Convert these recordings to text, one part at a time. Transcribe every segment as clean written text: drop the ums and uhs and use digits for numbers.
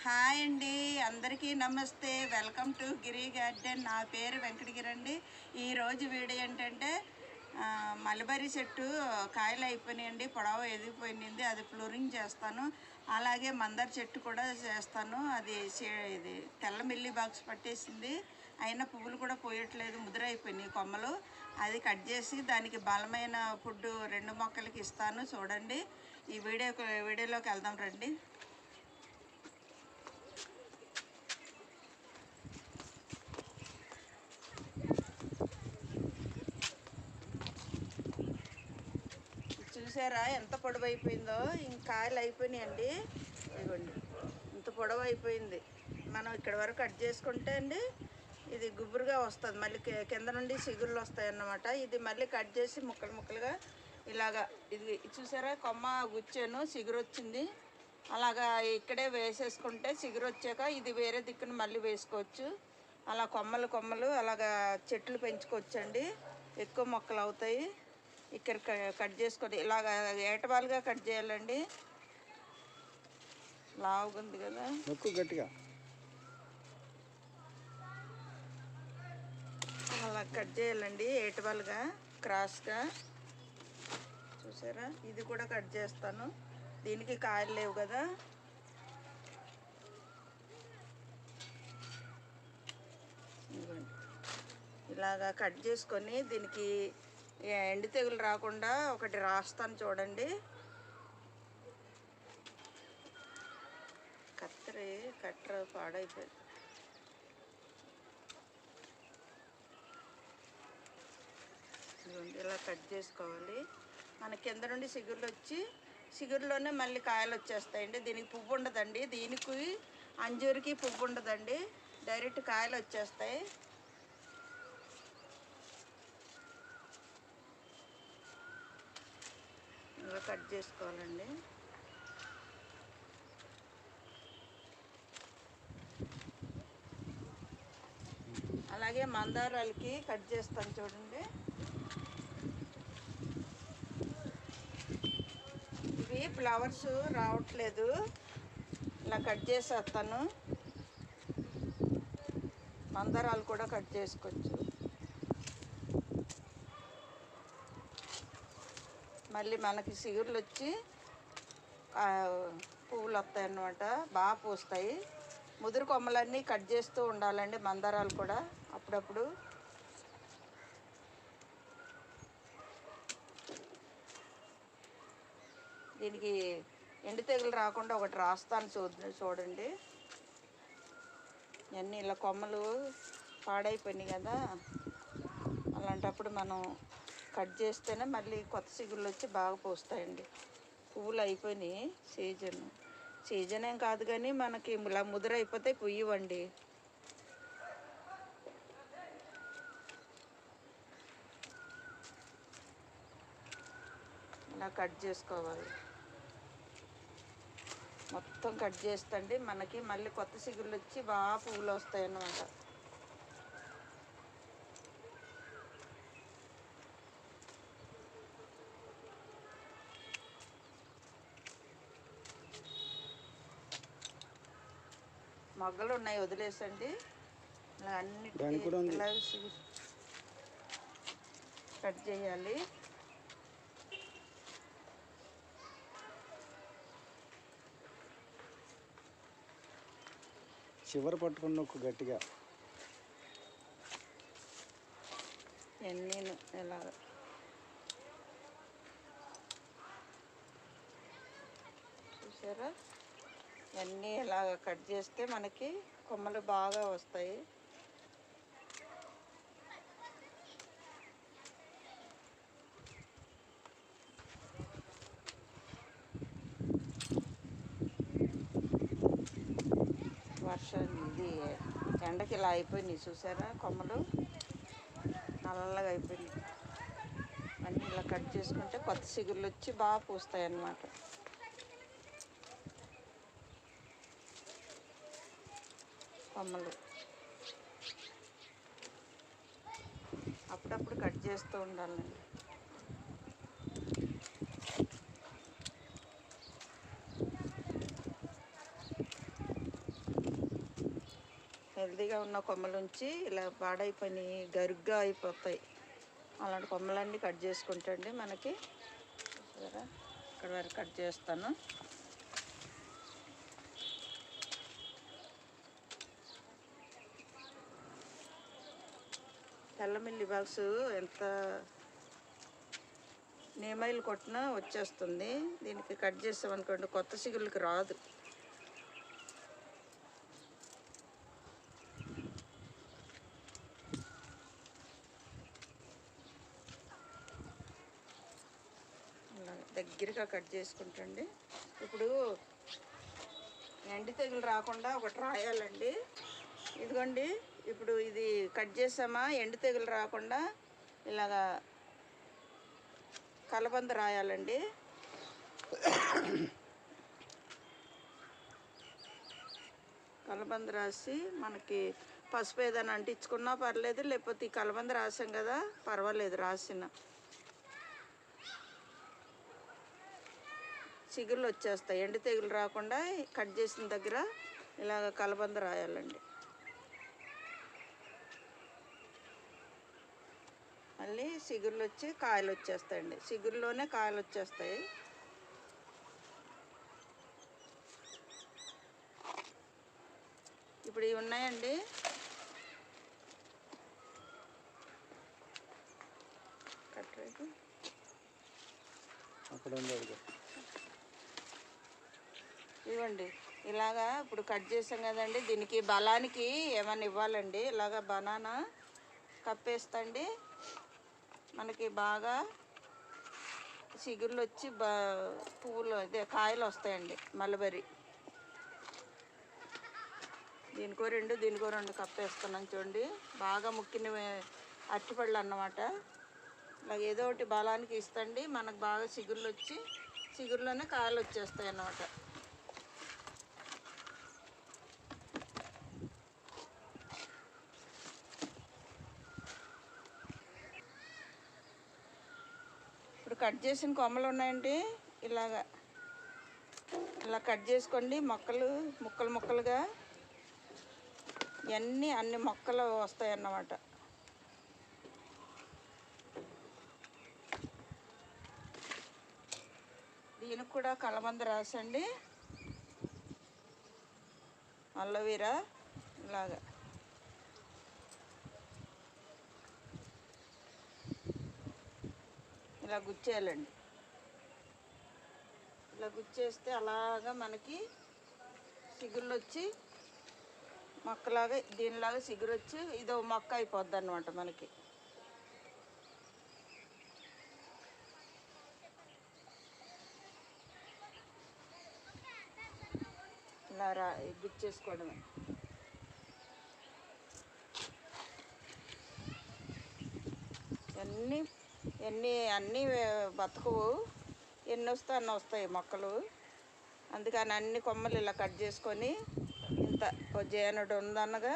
Hi అండి, అందరికీ నమస్తే. Welcome to Giri garden. నా పేరు వెంకటగిరి అండి. ఈరోజు వీడియో ఏంటంటే మల్బరీ చెట్టు కాయలు అయిపోయినాయండి, పొడవ ఎదిగిపోయింది, అది ఫ్లోరింగ్ చేస్తాను. అలాగే మందార చెట్టు కూడా చేస్తాను. ఇది తెల్ల మిల్లీ బాక్స్ పట్టేసింది, అయినా పువ్వులు కూడా పోయట్లేదు, ముద్రైపోయినాయి కొమ్మలు. అది కట్ చేసి దానికి బలమైన ఫుడ్ 2 మొక్కలకి ఇస్తాను. చూడండి, ఈ వీడియోలోకి వెళ్దాం రండి. చూసారా ఎంత పొడవు అయిపోయిందో, ఇంక కాయలు అయిపోయినాయండి. ఇదిగోండి, ఇంత పొడవు అయిపోయింది. మనం ఇక్కడ వరకు కట్ చేసుకుంటే అండి ఇది గుబురుగా వస్తుంది, మళ్ళీ కింద నుండి చిగుళ్ళు వస్తాయి అన్నమాట. ఇది మళ్ళీ కట్ చేసి ముక్కలు ముక్కలుగా ఇలాగా, ఇది చూసారా కొమ్మ గుచ్చాను, చిగురు వచ్చింది. అలాగా ఇక్కడే వేసేసుకుంటే చిగురు వచ్చాక ఇది వేరే దిక్కున మళ్ళీ వేసుకోవచ్చు. అలా కొమ్మలు అలాగా చెట్లు పెంచుకోవచ్చండి, ఎక్కువ మొక్కలు అవుతాయి. ఇక్కడ కట్ చేసుకొని ఇలాగ ఏటవాలుగా కట్ చేయాలండి. లావుగా ఉంది కదా, గట్టిగా అలా కట్ చేయాలండి, ఏటవాలుగా క్రాస్గా. చూసారా, ఇది కూడా కట్ చేస్తాను, దీనికి కాయలు లేవు కదా. ఇలాగా కట్ చేసుకొని దీనికి ఎండు తెగులు రాకుండా ఒకటి రాస్తాను చూడండి. కట్టర్ పాడైపోయింది. ఇలా కట్ చేసుకోవాలి. మన కింద నుండి చిగుర్లు వచ్చి చిగురులోనే మళ్ళీ కాయలు వచ్చేస్తాయండి. దీనికి పువ్వు ఉండదండి, దీనికి అంజూరికి పువ్వు ఉండదండి, డైరెక్ట్ కాయలు వచ్చేస్తాయి. ఇలా కట్ చేసుకోవాలండి. అలాగే మందారాలకి కట్ చేస్తాను చూడండి. ఇవి ఫ్లవర్స్ రావట్లేదు, ఇలా కట్ చేసేస్తాను. మందారాలు కూడా కట్ చేసుకోవచ్చు. మళ్ళీ మనకి చిగుర్లు వచ్చి పువ్వులు వస్తాయి అన్నమాట, బాగా పూస్తాయి. ముదురు కొమ్మలన్నీ కట్ చేస్తూ ఉండాలండి, మందారాలు కూడా అప్పుడప్పుడు. దీనికి ఎండు తెగులు రాకుండా ఒకటి రాస్తాను చూడండి. ఇవన్నీ ఇలా కొమ్మలు పాడైపోయినాయి కదా, అలాంటప్పుడు మనం కట్ చేస్తేనే మళ్ళీ కొత్త చిగుళ్ళు వచ్చి బాగా పూస్తాయండి. పువ్వులు అయిపోయినాయి, సీజన్ ఏం కాదు కానీ మనకి ఇలా ముదురైపోతే పుయ్యవండి. ఇలా కట్ చేసుకోవాలి, మొత్తం కట్ చేస్తండి మనకి మళ్ళీ కొత్త చిగుళ్ళు వచ్చి బాగా పువ్వులు వస్తాయి అన్నమాట. మొగ్గలు ఉన్నాయి, వదిలేసండి. ఇలా అన్నిటికీ ఇలా కట్ చేయాలి. చివరి పట్టుకున్న ఒక గట్టిగా నేను ఎలా చూసారా, ఇవన్నీ ఇలాగ కట్ చేస్తే మనకి కొమ్మలు బాగా వస్తాయి. ఇది ఎండకి ఇలా అయిపోయినాయి చూసారా, కొమ్మలు నల్లగా అయిపోయినాయి. అన్నీ ఇలా కట్ చేసుకుంటే కొత్త చిగుర్లు వచ్చి బాగా పూస్తాయి అన్నమాట. కొమ్మలు అప్పుడప్పుడు కట్ చేస్తూ ఉండాలండి. హెల్తీగా ఉన్న కొమ్మలుంచి ఇలా పాడైపోయినాయి గరుగ్గా అయిపోతాయి. అలాంటి కొమ్మలన్నీ కట్ చేసుకుంటండి మనకి. చూసారా, ఇక్కడ వరకు కట్ చేస్తాను. తెల్ల మిల్లి బాక్స్ ఎంత నేమైలు కొట్టినా వచ్చేస్తుంది. దీనికి కట్ చేసామనుకోండి కొత్త సిగుళ్ళకి రాదు. దగ్గరగా కట్ చేసుకుంటండి. ఇప్పుడు ఎండి తెగులు రాకుండా ఒకటి రాయాలండి. ఇదిగోండి, ఇప్పుడు ఇది కట్ చేసామా, ఎండు తెగులు రాకుండా ఇలాగా కలబంద రాయాలండి. కలబంద రాసి మనకి పసుపు ఏదైనా అంటించుకున్నా పర్లేదు, లేకపోతే ఈ కలబంద రాసాం కదా పర్వాలేదు, రాసిన చిగుళ్ళు వచ్చేస్తాయి. ఎండు తెగులు రాకుండా కట్ చేసిన దగ్గర ఇలాగ కలబంద రాయాలండి. మళ్ళీ చిగుళ్ళు వచ్చి కాయలు వచ్చేస్తాయండి. చిగురులోనే కాయలు వచ్చేస్తాయి. ఇప్పుడు ఇవి ఉన్నాయండి. కట్రేపు ఇవ్వండి. ఇలాగా ఇప్పుడు కట్ చేసాం కదండి, దీనికి బలానికి ఏమైనా ఇవ్వాలండి. ఇలాగా బనానా కప్పేస్తండి, మనకి బాగా చిగుళ్ళు వచ్చి పువ్వులు అదే కాయలు వస్తాయండి. మల్లబరి దీనికో రెండు కప్పేస్తున్నాను చూడండి. బాగా ముక్కిన అరటిపళ్ళు అన్నమాట. ఇలాగ ఏదో ఒకటి బలానికి ఇస్తండి, మనకు బాగా చిగుళ్ళు వచ్చి చిగురులోనే కాయలు వచ్చేస్తాయి అన్నమాట. ఇప్పుడు కట్ చేసిన కొమ్మలు ఉన్నాయండి. ఇలా కట్ చేసుకోండి. ముక్కలుగా అన్ని మొక్కలు వస్తాయి అన్నమాట. దీనికి కూడా కలబంద రాసండి, అలోవెరా ఇలాగా ఇలా గుచ్చేయాలండి. ఇలా గుచ్చేస్తే అలాగా మనకి చిగుళ్ళు వచ్చి మొక్కలాగా దీనిలాగా చిగురు వచ్చి ఇదో మొక్క అయిపోద్ది అన్నమాట మనకి. ఇలా గుచ్చేసుకోవడమే. అన్నీ బతకవు, ఎన్ని వస్తే అన్నీ వస్తాయి మొక్కలు. అందుకని అన్ని కొమ్మలు ఇలా కట్ చేసుకొని ఇంత జేనుడు ఉందన్నగా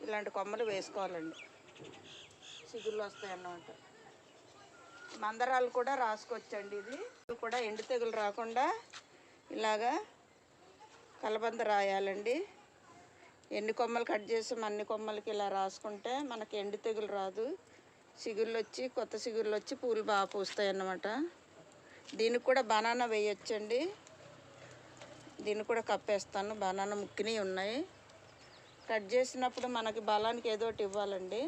ఇలాంటి కొమ్మలు వేసుకోవాలండి. చిగుళ్ళు వస్తాయి అన్నమాట. మందరాలు కూడా రాసుకోవచ్చండి. ఇది కూడా ఎండు తెగులు రాకుండా ఇలాగా కలబంద రాయాలండి. ఎన్ని కొమ్మలు కట్ చేసాం అన్ని కొమ్మలకి ఇలా రాసుకుంటే మనకి ఎండు తెగులు రాదు. చిగుళ్ళు వచ్చి కొత్త చిగుళ్ళు వచ్చి పూలు బాగా పూస్తాయి అన్నమాట. దీనికి కూడా బనానా వేయొచ్చండి. దీన్ని కూడా కప్పేస్తాను. బనానా ముక్కినవి ఉన్నాయి. కట్ చేసినప్పుడు మనకి బలానికి ఏదో ఒకటి ఇవ్వాలండి.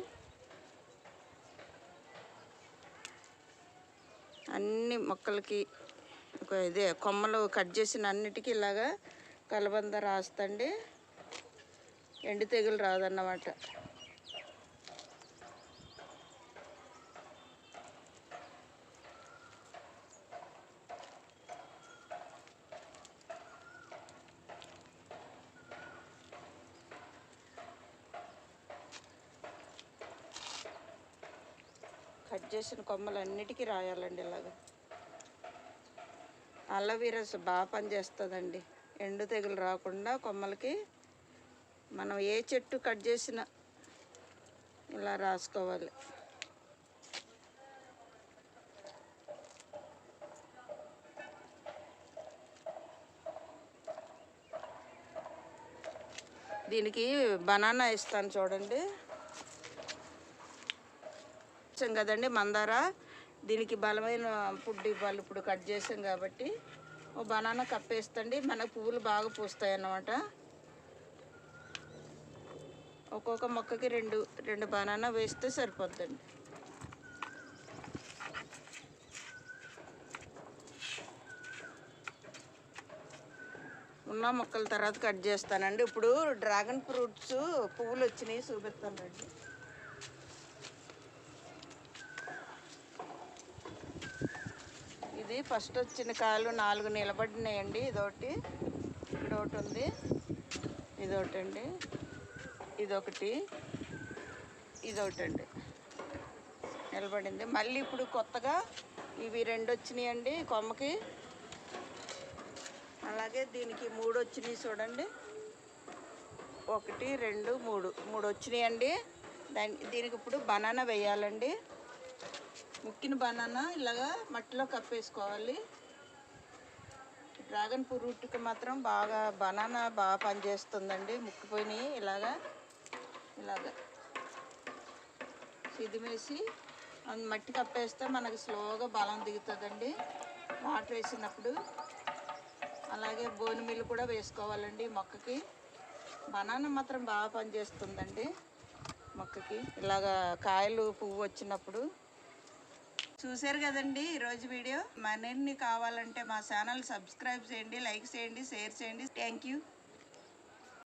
అన్ని మొక్కలకి ఇదే కొమ్మలు కట్ చేసిన అన్నిటికీ ఇలాగా కలబంద రాస్తండి, ఎండు తెగులు రాదన్నమాట. కట్ చేసిన కొమ్మలన్నిటికీ రాయాలండి ఇలాగా. అలోవెరా బాగా పనిచేస్తుందండి. ఎండు తెగులు రాకుండా కొమ్మలకి మనం ఏ చెట్టు కట్ చేసినా ఇలా రాసుకోవాలి. దీనికి బనానా ఇస్తాను చూడండి. ఇచ్చాం కదండి మందార, దీనికి బలమైన ఫుడ్ ఇవ్వాలి. ఇప్పుడు కట్ చేసాం కాబట్టి ఓ బనానా కప్పేస్తండి. మనకు పువ్వులు బాగా పూస్తాయి అన్నమాట. ఒక్కొక్క మొక్కకి రెండు బనానా వేస్తే సరిపోద్దండి. ఉన్న మొక్కల తర్వాత కట్ చేస్తానండి. ఇప్పుడు డ్రాగన్ ఫ్రూట్స్ పువ్వులు వచ్చినాయి చూపిస్తానండి. ఇది ఫస్ట్ వచ్చిన కాయలు 4 నిలబడినాయండి. ఇదొకటి, ఇదొకటి ఉంది, ఇదొకటి అండి, ఇదొకటి, ఇదొకటి నిలబడింది. మళ్ళీ ఇప్పుడు కొత్తగా ఇవి 2 వచ్చినాయండి కొమ్మకి. అలాగే దీనికి 3 వచ్చినాయి చూడండి. 1 2 3 వచ్చినాయండి. దీనికి ఇప్పుడు బనానా వేయాలండి. ముక్కిన బనానా ఇలాగా మట్టిలో కప్పేసుకోవాలి. డ్రాగన్ ఫ్రూట్కి మాత్రం బనానా బాగా పనిచేస్తుందండి. ముక్కిపోయినాయి ఇలాగా సిదిమేసి మట్టి కప్పేస్తే మనకి స్లోగా బలం దిగుతుందండి వాటర్ వేసినప్పుడు. అలాగే బోని మిల్లు కూడా వేసుకోవాలండి మొక్కకి. బనానా మాత్రం బాగా పనిచేస్తుందండి మొక్కకి. ఇలాగా కాయలు పువ్వు వచ్చినప్పుడు. చూశారు కదండి ఈరోజు వీడియో. మరిన్ని కావాలంటే మా ఛానల్ సబ్స్క్రైబ్ చేయండి, లైక్ చేయండి, షేర్ చేయండి. Thank you.